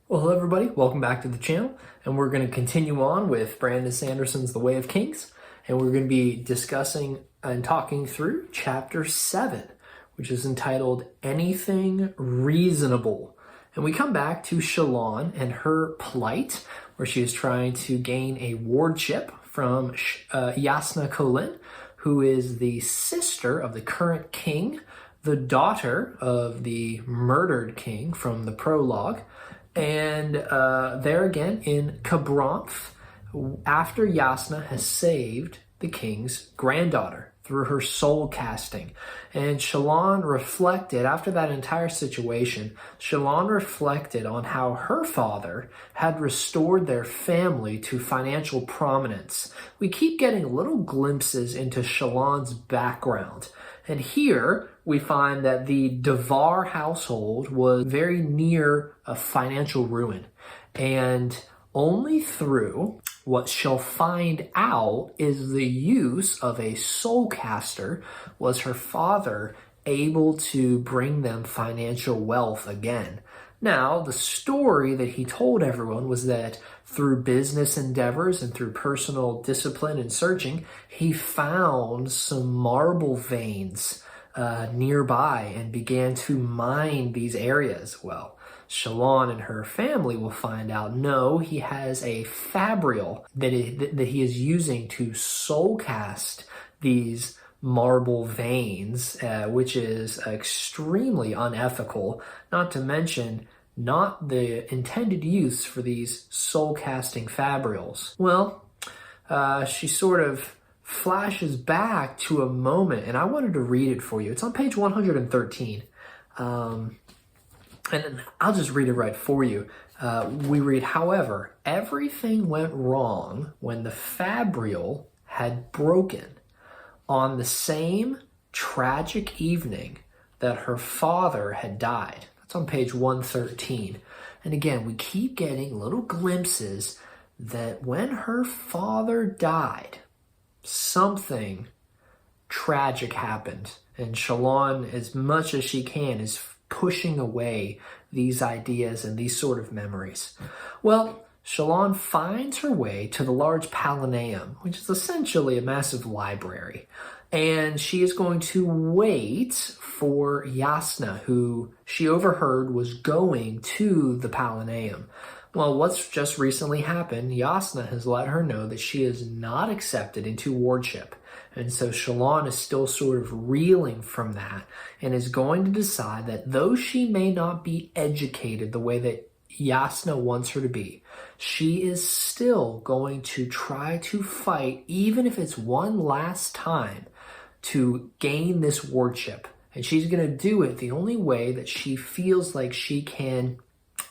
Well, hello everybody, welcome back to the channel, and we're going to continue on with Brandon Sanderson's The Way of Kings, and we're going to be discussing and talking through chapter 7, which is entitled Anything Reasonable. And we come back to Shallan and her plight, where she is trying to gain a wardship from Jasnah, who is the sister of the current king, the daughter of the murdered king from the prologue. And there again in Cabranth, after Jasnah has saved the king's granddaughter through her soul casting. And Shallan reflected, after that entire situation, Shallan reflected on how her father had restored their family to financial prominence. We keep getting little glimpses into Shallan's background. And here we find that the Devar household was very near a financial ruin. And only through what she'll find out is the use of a soul caster was her father able to bring them financial wealth again. Now, the story that he told everyone was that through business endeavors and through personal discipline and searching, he found some marble veins nearby and began to mine these areas. Well, Shallan and her family will find out, no, he has a fabrial that he is using to soul cast these marble veins, which is extremely unethical, not to mention not the intended use for these soul casting fabrials. Well, she sort of flashes back to a moment, and I wanted to read it for you. It's on page 113. And I'll just read it right for you. We read, however, everything went wrong when the fabrial had broken on the same tragic evening that her father had died. That's on page 113. And again, we keep getting little glimpses that when her father died, something tragic happened. And Shallan, as much as she can, is pushing away these ideas and these sort of memories. Well, Shallan finds her way to the large Palanaeum, which is essentially a massive library. And she is going to wait for Jasnah, who she overheard was going to the Palanaeum. Well, what's just recently happened, Jasnah has let her know that she is not accepted into wardship. And so Shallan is still sort of reeling from that and is going to decide that though she may not be educated the way that Jasnah wants her to be, she is still going to try to fight, even if it's one last time, to gain this wardship. And she's going to do it the only way that she feels like she can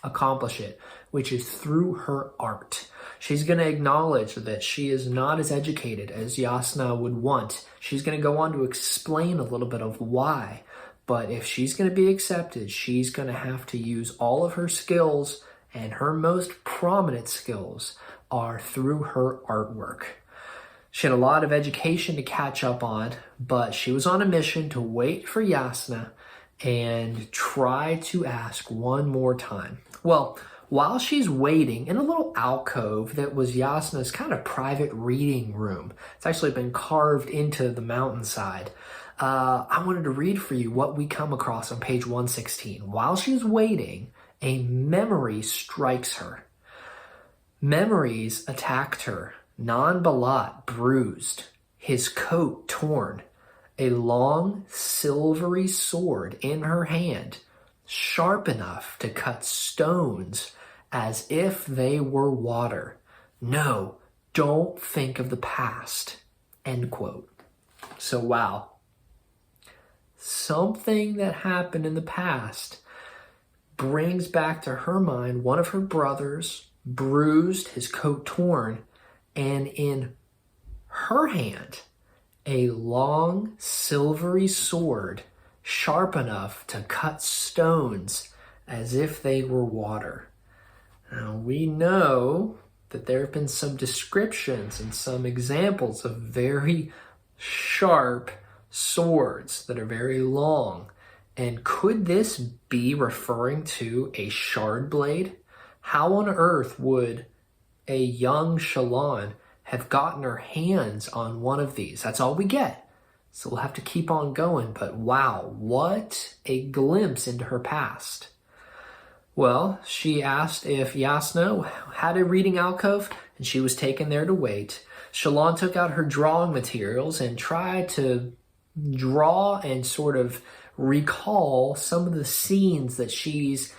accomplish it, which is through her art. She's going to acknowledge that she is not as educated as Jasnah would want. She's going to go on to explain a little bit of why. But if she's going to be accepted, she's going to have to use all of her skills, and her most prominent skills are through her artwork. She had a lot of education to catch up on, but she was on a mission to wait for Jasnah and try to ask one more time. Well, while she's waiting in a little alcove that was Jasnah's kind of private reading room, it's actually been carved into the mountainside. I wanted to read for you what we come across on page 116. While she's waiting, a memory strikes her. Memories attacked her. Non-Balat bruised, his coat torn, a long silvery sword in her hand, sharp enough to cut stones as if they were water. No, don't think of the past. End quote. So wow. Something that happened in the past brings back to her mind one of her brothers, bruised, his coat torn, and in her hand, a long silvery sword sharp enough to cut stones as if they were water. Now, we know that there have been some descriptions and some examples of very sharp swords that are very long. And could this be referring to a shard blade? How on earth would a young Shallan have gotten her hands on one of these? That's all we get. So we'll have to keep on going. But wow, what a glimpse into her past. Well, she asked if Jasnah had a reading alcove, and she was taken there to wait. Shallan took out her drawing materials and tried to draw and sort of recall some of the scenes that she's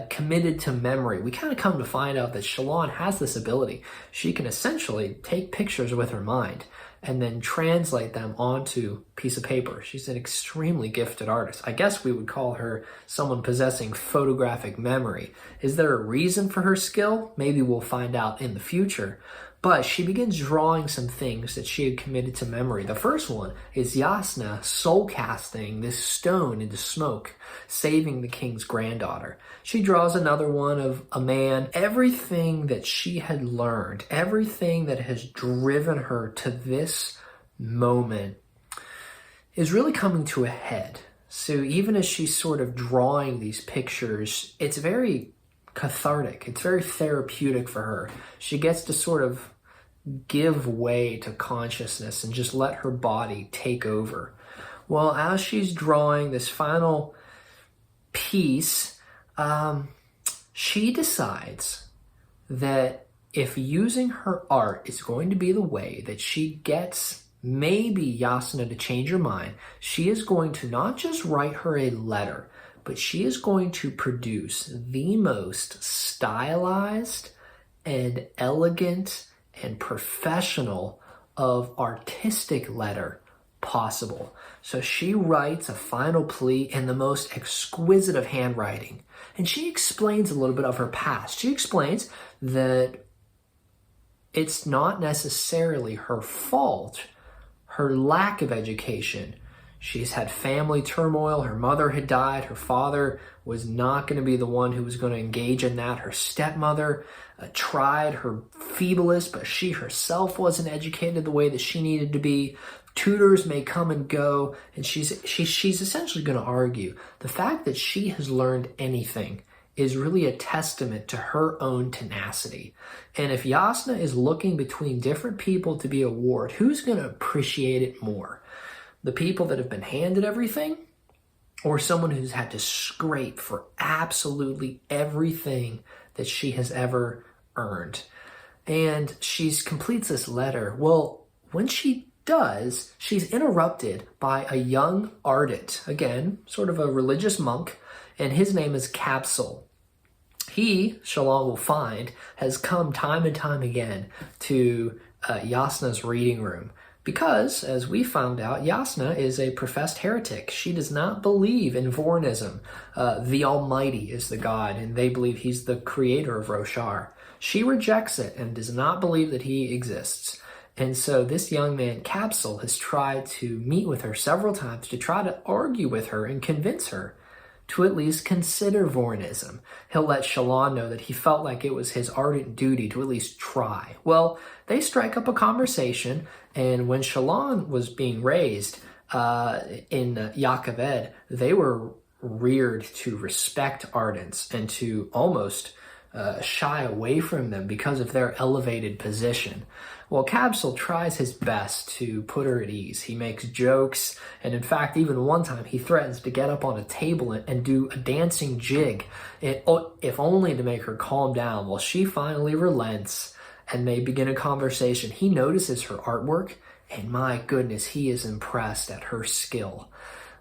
committed to memory. We kind of come to find out that Shallan has this ability. She can essentially take pictures with her mind and then translate them onto a piece of paper. She's an extremely gifted artist. I guess we would call her someone possessing photographic memory. Is there a reason for her skill? Maybe we'll find out in the future. But she begins drawing some things that she had committed to memory. The first one is Jasnah soul casting this stone into smoke, saving the king's granddaughter. She draws another one of a man. Everything that she had learned, everything that has driven her to this moment is really coming to a head. So even as she's sort of drawing these pictures, it's very cathartic. It's very therapeutic for her. She gets to sort of give way to consciousness and just let her body take over. Well, as she's drawing this final piece, she decides that if using her art is going to be the way that she gets maybe Jasnah to change her mind, she is going to not just write her a letter, but she is going to produce the most stylized and elegant and professional of artistic letter possible. So she writes a final plea in the most exquisite of handwriting. And she explains a little bit of her past. She explains that it's not necessarily her fault, her lack of education. She's had family turmoil. Her mother had died. Her father was not going to be the one who was going to engage in that. Her stepmother tried her feeblest, but she herself wasn't educated the way that she needed to be. Tutors may come and go, and she's essentially going to argue the fact that she has learned anything is really a testament to her own tenacity. And if Jasnah is looking between different people to be a ward, who's going to appreciate it more? The people that have been handed everything, or someone who's had to scrape for absolutely everything that she has ever earned? And she completes this letter. Well, when she does, she's interrupted by a young ardent, again, sort of a religious monk, and his name is Capsule. He, Shallan will find, has come time and time again to Jasnah's reading room. Because, as we found out, Jasnah is a professed heretic. She does not believe in Vornism. The Almighty is the God, and they believe he's the creator of Roshar. She rejects it and does not believe that he exists. And so this young man, Capsule, has tried to meet with her several times to try to argue with her and convince her to at least consider Vornism. He'll let Shallan know that he felt like it was his ardent duty to at least try. Well, they strike up a conversation, and when Shallan was being raised in Yaakov, they were reared to respect ardents and to almost shy away from them because of their elevated position. Well, Capsule tries his best to put her at ease. He makes jokes, and in fact, even one time he threatens to get up on a table and do a dancing jig, if only to make her calm down. Well, she finally relents, and they begin a conversation. He notices her artwork, and my goodness, he is impressed at her skill.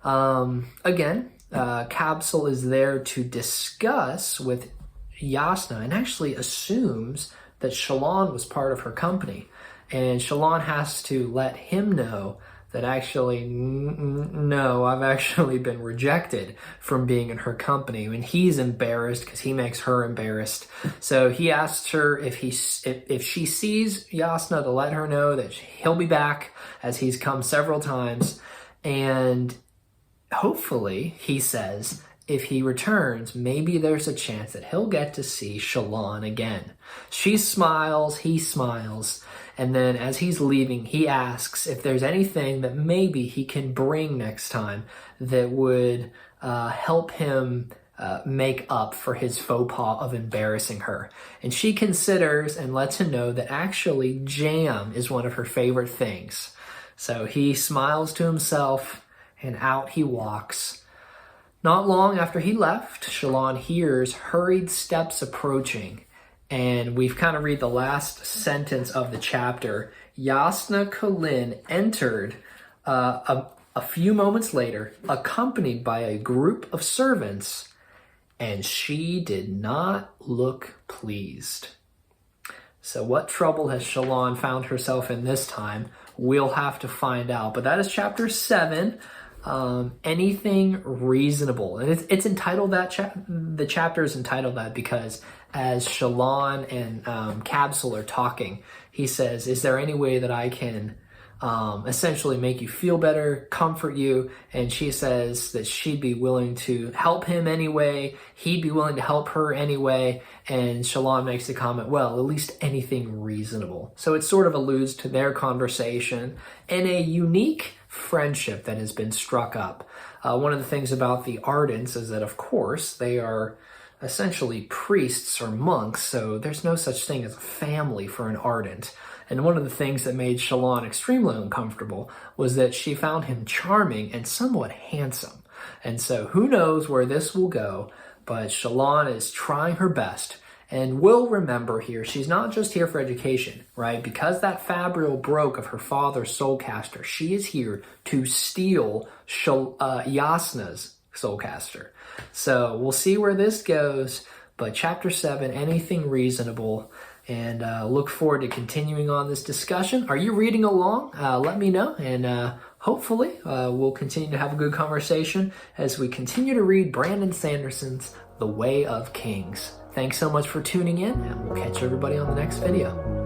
Again, Capsule is there to discuss with Jasnah and actually assumes that Shallan was part of her company. And Shallan has to let him know that actually, no, I've actually been rejected from being in her company. And he's embarrassed because he makes her embarrassed. So he asks her if she sees Jasnah to let her know that he'll be back, as he's come several times. And hopefully, he says, if he returns, maybe there's a chance that he'll get to see Shallan again. She smiles, he smiles, and then as he's leaving, he asks if there's anything that maybe he can bring next time that would help him make up for his faux pas of embarrassing her. And she considers and lets him know that actually jam is one of her favorite things. So he smiles to himself and out he walks. Not long after he left, Shallan hears hurried steps approaching. And we've kind of read the last sentence of the chapter. Jasnah Kholin entered a few moments later, accompanied by a group of servants, and she did not look pleased. So what trouble has Shallan found herself in this time? We'll have to find out. But that is chapter 7. Anything reasonable. And it's entitled that. The chapter is entitled that because as Shallan and Cabsel are talking, he says, is there any way that I can essentially make you feel better, comfort you? And she says that she'd be willing to help him anyway. He'd be willing to help her anyway. And Shallan makes the comment, well, at least anything reasonable. So it sort of alludes to their conversation and a unique friendship that has been struck up. One of the things about the Ardents is that, of course, they are essentially priests or monks, so there's no such thing as a family for an Ardent. And one of the things that made Shallan extremely uncomfortable was that she found him charming and somewhat handsome. And so who knows where this will go, but Shallan is trying her best. And we'll remember here, she's not just here for education, right? Because that fabrial broke of her father's soulcaster, she is here to steal Jasnah's soulcaster. So we'll see where this goes, but chapter 7, anything reasonable, and look forward to continuing on this discussion. Are you reading along? Let me know, and hopefully we'll continue to have a good conversation as we continue to read Brandon Sanderson's The Way of Kings. Thanks so much for tuning in, and we'll catch everybody on the next video.